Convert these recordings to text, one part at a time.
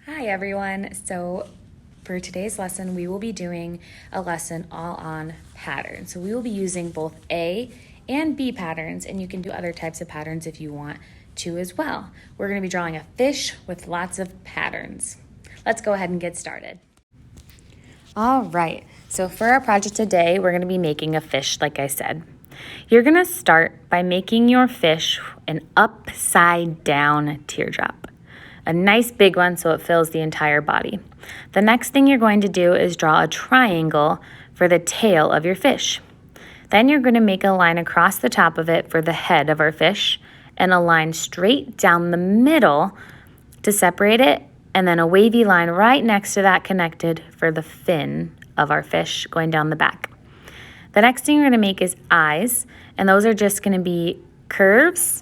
Hi everyone. So for today's lesson, we will be doing a lesson all on patterns. So we will be using both A and B patterns, and you can do other types of patterns if you want to as well. We're going to be drawing a fish with lots of patterns. Let's go ahead and get started. All right. So for our project today, we're going to be making a fish, like I said. You're going to start by making your fish an upside down teardrop. A nice big one so it fills the entire body. The next thing you're going to do is draw a triangle for the tail of your fish. Then you're going to make a line across the top of it for the head of our fish and a line straight down the middle to separate it, and then a wavy line right next to that connected for the fin of our fish going down the back. The next thing you're going to make is eyes, and those are just going to be curves.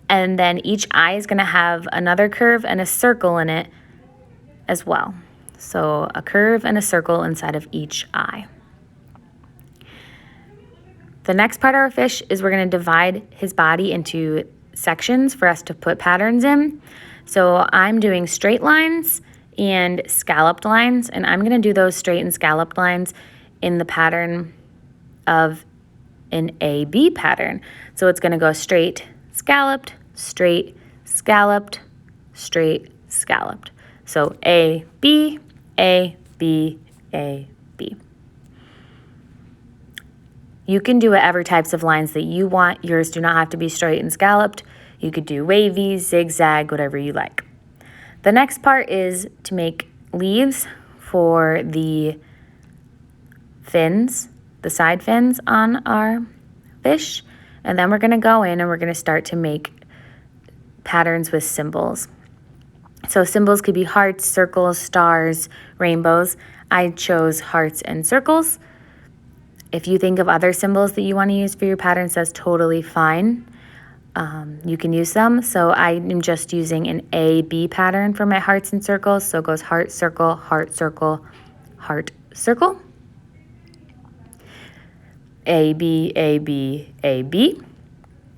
And then each eye is going to have another curve and a circle in it as well. So a curve and a circle inside of each eye. The next part of our fish is we're going to divide his body into sections for us to put patterns in. So I'm doing straight lines and scalloped lines, and I'm going to do those straight and scalloped lines in the pattern of an A-B pattern. So it's going to go straight, scalloped, straight, scalloped, straight, scalloped. So A, B, A, B, A, B. You can do whatever types of lines that you want. Yours do not have to be straight and scalloped. You could do wavy, zigzag, whatever you like. The next part is to make leaves for the fins, the side fins on our fish. And then we're going to go in and we're going to start to make patterns with symbols. So symbols could be hearts, circles, stars, rainbows. I chose hearts and circles. If you think of other symbols that you want to use for your patterns, that's totally fine. You can use them. So I am just using an A-B pattern for my hearts and circles. So it goes heart, circle, heart, circle, heart, circle. A, B, A, B, A, B.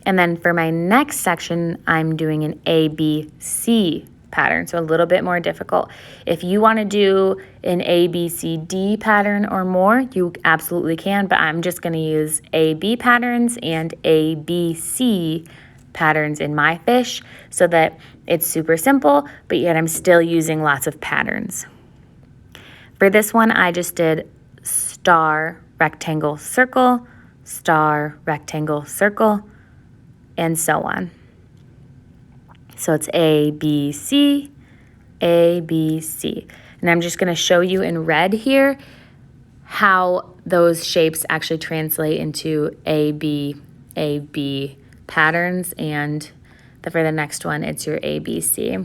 And then for my next section, I'm doing an A, B, C pattern, so a little bit more difficult. If you want to do an A, B, C, D pattern or more, you absolutely can, but I'm just going to use A, B patterns and A, B, C patterns in my fish so that it's super simple, but yet I'm still using lots of patterns. For this one, I just did star, rectangle, circle, star, rectangle, circle, and so on. So it's A, B, C, A, B, C. And I'm just going to show you in red here how those shapes actually translate into A, B patterns. And for the next one, it's your A, B, C.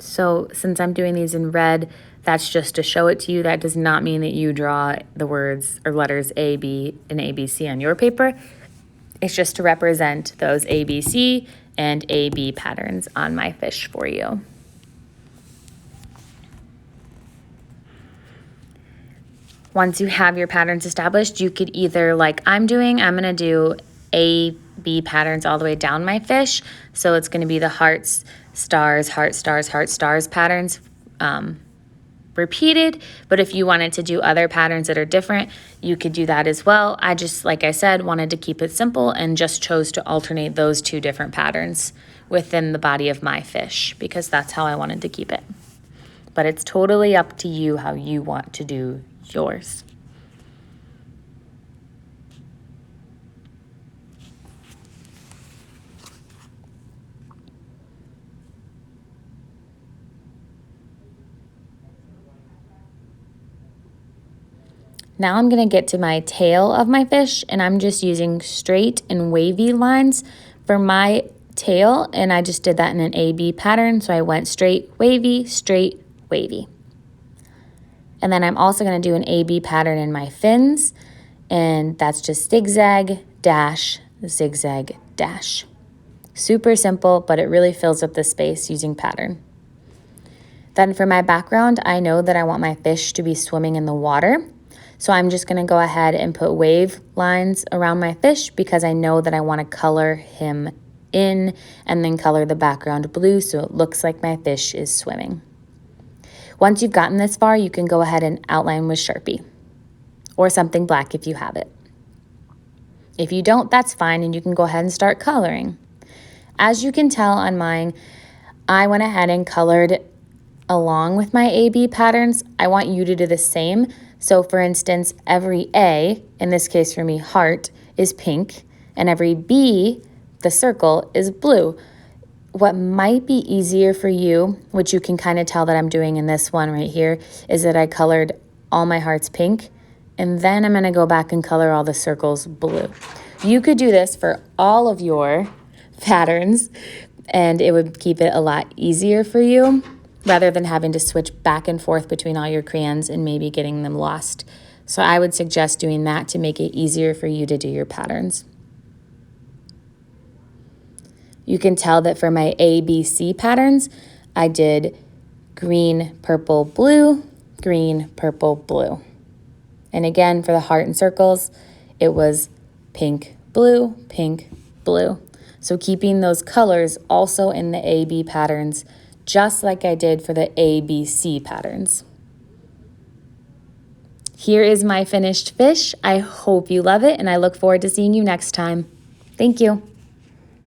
So since I'm doing these in red, that's just to show it to you. That does not mean that you draw the words or letters A, B, and A, B, C on your paper. It's just to represent those A, B, C and A, B patterns on my fish for you. Once you have your patterns established, you could either, like I'm doing, I'm going to do A, B patterns all the way down my fish. So it's going to be the hearts, stars, heart, stars, heart, stars patterns repeated. But if you wanted to do other patterns that are different, you could do that as well. I just, like I said, wanted to keep it simple and just chose to alternate those two different patterns within the body of my fish because that's how I wanted to keep it. But it's totally up to you how you want to do yours. Now I'm going to get to my tail of my fish, and I'm just using straight and wavy lines for my tail, and I just did that in an A-B pattern. So I went straight, wavy, wavy. And then I'm also going to do an A-B pattern in my fins, and that's just zigzag, dash, zigzag, dash. Super simple, but it really fills up the space using pattern. Then for my background, I know that I want my fish to be swimming in the water. So I'm just gonna go ahead and put wave lines around my fish because I know that I wanna color him in and then color the background blue so it looks like my fish is swimming. Once you've gotten this far, you can go ahead and outline with Sharpie or something black if you have it. If you don't, that's fine, and you can go ahead and start coloring. As you can tell on mine, I went ahead and colored along with my A-B patterns. I want you to do the same. So for instance, every A, in this case for me, heart, is pink, and every B, the circle, is blue. What might be easier for you, which you can kind of tell that I'm doing in this one right here, is that I colored all my hearts pink, and then I'm gonna go back and color all the circles blue. You could do this for all of your patterns, and it would keep it a lot easier for you, rather than having to switch back and forth between all your crayons and maybe getting them lost. So I would suggest doing that to make it easier for you to do your patterns. You can tell that for my A, B, C patterns, I did green, purple, blue, green, purple, blue. And again, for the heart and circles, it was pink, blue, pink, blue. So keeping those colors also in the A, B patterns, just like I did for the A, B, C patterns. Here is my finished fish. I hope you love it, and I look forward to seeing you next time. Thank you.